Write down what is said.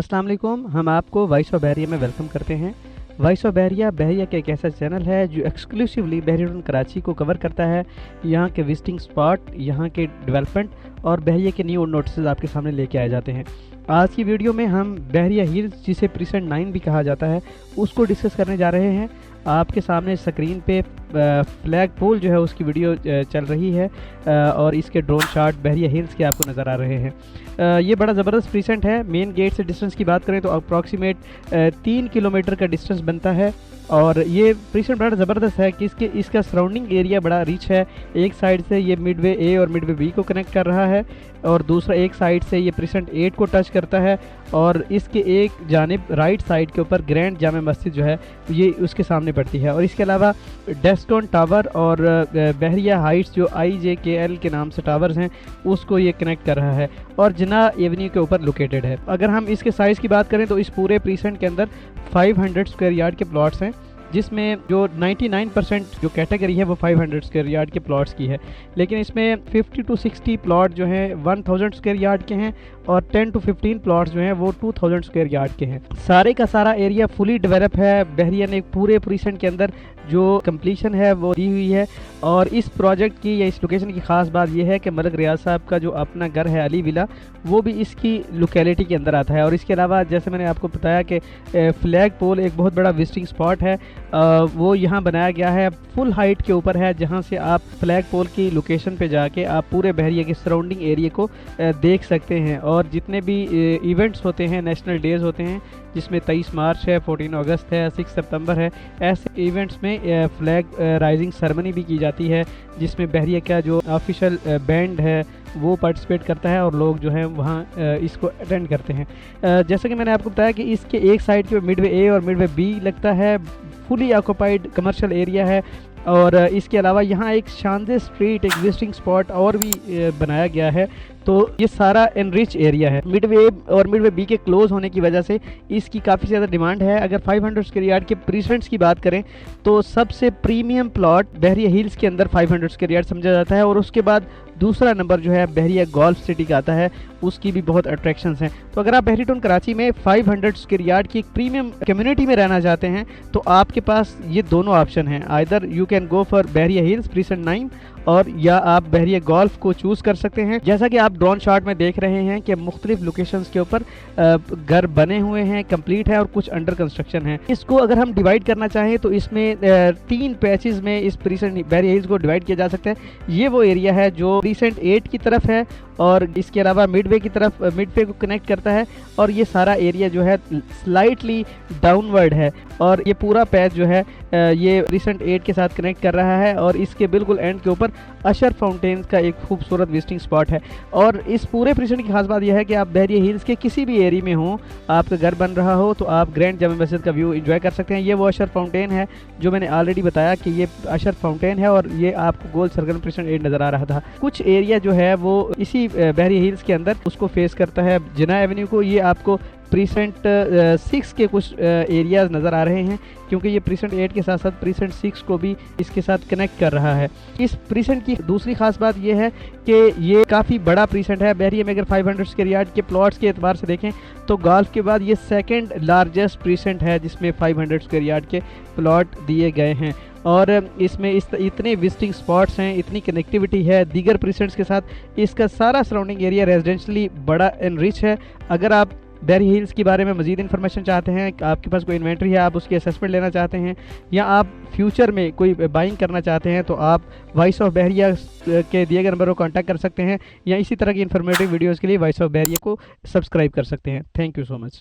अस्सलाम वालेकुम। हम आपको वॉइस ऑफ बहरिया में वेलकम करते हैं। वॉइस ऑफ बहरिया का एक ऐसा चैनल है जो एक्सक्लूसिवली बहरिया कराची को कवर करता है। यहाँ के विजिटिंग स्पॉट, यहाँ के डेवलपमेंट और बहरिया के न्यू नोटिस आपके सामने लेके आए जाते हैं। आज की वीडियो में हम बहरिया हिल्स, जिसे प्रीसेंट 9 भी कहा जाता है, उसको डिस्कस करने जा रहे हैं। आपके सामने स्क्रीन पे फ्लैग पोल जो है उसकी वीडियो चल रही है और इसके ड्रोन शॉट बहरिया हिल्स के आपको नज़र आ रहे हैं। ये बड़ा ज़बरदस्त प्रीसेंट है। मेन गेट से डिस्टेंस की बात करें तो अप्रॉक्सीमेट 3 किलोमीटर का डिस्टेंस बनता है और ये प्रीसेंट बड़ा ज़बरदस्त है कि इसका सराउंडिंग एरिया बड़ा रिच है। एक साइड से ये मिडवे ए और मिडवे बी को कनेक्ट कर रहा है और दूसरा एक साइड से ये प्रीसेंट 8 को टच करता है और इसके एक जानिब राइट साइड के ऊपर ग्रैंड जामा मस्जिद जो है ये उसके सामने पड़ती है। और इसके अलावा डेस्टोन टावर और बहरिया हाइट्स जो IJKL के नाम से टावर्स हैं उसको ये कनेक्ट कर रहा है और जिना एवेन्यू के ऊपर लोकेटेड है। अगर हम इसके साइज़ की बात करें तो इस पूरे प्रीसेंट के अंदर 500 स्क्वायर यार्ड के प्लॉट्स हैं, जिसमें जो 99% जो कैटेगरी है वो 500 स्क्वायर यार्ड के प्लॉट्स की है। लेकिन इसमें 50 to 60 प्लॉट जो हैं 1000 स्क्वायर यार्ड के हैं और 10 to 15 प्लॉट्स जो हैं वो 2000 स्क्वायर यार्ड के हैं। सारे का सारा एरिया फुली डेवलप है। बहरिया ने पूरे प्रीसेंट के अंदर जो कंप्लीशन है वो दी हुई है। और इस प्रोजेक्ट की या इस लोकेशन की ख़ास बात यह है कि मलिक रियाज साहब का जो अपना घर है अली विला, वो भी इसकी लोकेलिटी के अंदर आता है। और इसके अलावा जैसे मैंने आपको बताया कि फ्लैग पोल एक बहुत बड़ा विजिटिंग स्पॉट है, वो यहाँ बनाया गया है, फुल हाइट के ऊपर है, जहाँ से आप फ्लैग पोल की लोकेशन पे जाके आप पूरे बहरिया के सराउंडिंग एरिया को देख सकते हैं। और जितने भी इवेंट्स होते हैं, नेशनल डेज़ होते हैं जिसमें 23 मार्च है, 14 अगस्त है, 6 सितंबर है, ऐसे इवेंट्स में फ्लैग राइजिंग सेरेमनी भी की जाती है जिसमें बहरिया का जो ऑफिशियल बैंड है वो पार्टिसिपेट करता है और लोग जो हैं वहाँ इसको अटेंड करते हैं। जैसा कि मैंने आपको बताया कि इसके एक साइड के मिडवे ए और मिडवे बी लगता है, फुली ऑक्यूपाइड कमर्शियल एरिया है। और इसके अलावा यहाँ एक शानदार स्ट्रीट, एक विजिटिंग स्पॉट और भी बनाया गया है। तो ये सारा एनरिच एरिया है। मिडवे और मिडवे बी के क्लोज होने की वजह से इसकी काफ़ी ज़्यादा डिमांड है। अगर 500 स्क्वायर यार्ड के प्रीसेंट्स की बात करें तो सबसे प्रीमियम प्लॉट बहरिया हिल्स के अंदर 500 स्क्वायर यार्ड समझा जाता है और उसके बाद दूसरा नंबर जो है बहरिया गोल्फ सिटी का आता है, उसकी भी बहुत अट्रैक्शंस हैं। तो अगर आप बहरी टाउन कराची में 500 स्क्वायर यार्ड की एक प्रीमियम कम्युनिटी में रहना चाहते हैं तो आपके पास ये दोनों ऑप्शन हैं। Either you can go for Bahria hills precinct 9 और या आप बहरिया गोल्फ को चूज़ कर सकते हैं। जैसा कि आप ड्रोन शॉट में देख रहे हैं कि मुख्तलिफ लोकेशंस के ऊपर घर बने हुए हैं, कंप्लीट है और कुछ अंडर कंस्ट्रक्शन है। इसको अगर हम डिवाइड करना चाहें तो इसमें 3 पैचेस में इस प्रीसेंट बहरिया हिल्स को डिवाइड किया जा सकता है। ये वो एरिया है जो प्रीसेंट 8 की तरफ है और इसके अलावा मिडवे की तरफ मिडवे को कनेक्ट करता है और ये सारा एरिया जो है स्लाइटली डाउनवर्ड है और ये पूरा पैच जो है ये प्रीसेंट 8 के साथ कनेक्ट कर रहा है और इसके बिल्कुल एंड के ऊपर अशर फाउंटेन्स का एक खूबसूरत विजिटिंग स्पॉट है। और इस पूरे प्रीसेंट की खास बात यह है कि आप बहरिया हिल्स के किसी भी एरिया में हो, आपका घर बन रहा हो, तो आप ग्रैंड जामा मस्जिद का व्यू एंजॉय कर सकते हैं। ये वो अशर फाउंटेन है जो मैंने ऑलरेडी बताया कि ये अशर फाउंटेन है और ये आपको गोल सर्कल प्रीसेंट 8 नज़र आ रहा था। कुछ एरिया जो है वो इसी बहरिया हिल्स के अंदर उसको फेस करता है जिना एवेन्यू को। ये आपको प्रीसेंट 6 के कुछ एरियाज नज़र आ रहे हैं क्योंकि ये प्रीसेंट 8 के साथ साथ प्रीसेंट 6 को भी इसके साथ कनेक्ट कर रहा है। इस प्रीसेंट की दूसरी खास बात ये है कि ये काफ़ी बड़ा प्रीसेंट है। बहरिया में अगर 500 स्क्वायर यार्ड के प्लॉट्स के एतबार से देखें तो गोल्फ के बाद ये सेकंड लार्जेस्ट प्रीसेंट है जिसमें 500 स्क्वायर यार्ड के प्लॉट दिए गए हैं। और इसमें इतने विजिटिंग स्पॉट्स हैं, इतनी कनेक्टिविटी है दीगर प्रीसेंट्स के साथ। इसका सारा सराउंडिंग एरिया रेजिडेंशली बड़ा एनरिच है। अगर आप बहरिया हिल्स के बारे में मज़ीद इन्फॉर्मेशन चाहते हैं, आपके पास कोई इन्वेंट्री है, आप उसकी असेसमेंट लेना चाहते हैं या आप फ्यूचर में कोई बाइंग करना चाहते हैं तो आप वॉइस ऑफ बहरिया के दिए गए नंबर को कांटेक्ट कर सकते हैं या इसी तरह की इन्फॉर्मेटिव वीडियोज़ के लिए वॉइस ऑफ बहरिया को सब्सक्राइब कर सकते हैं। Thank you so much.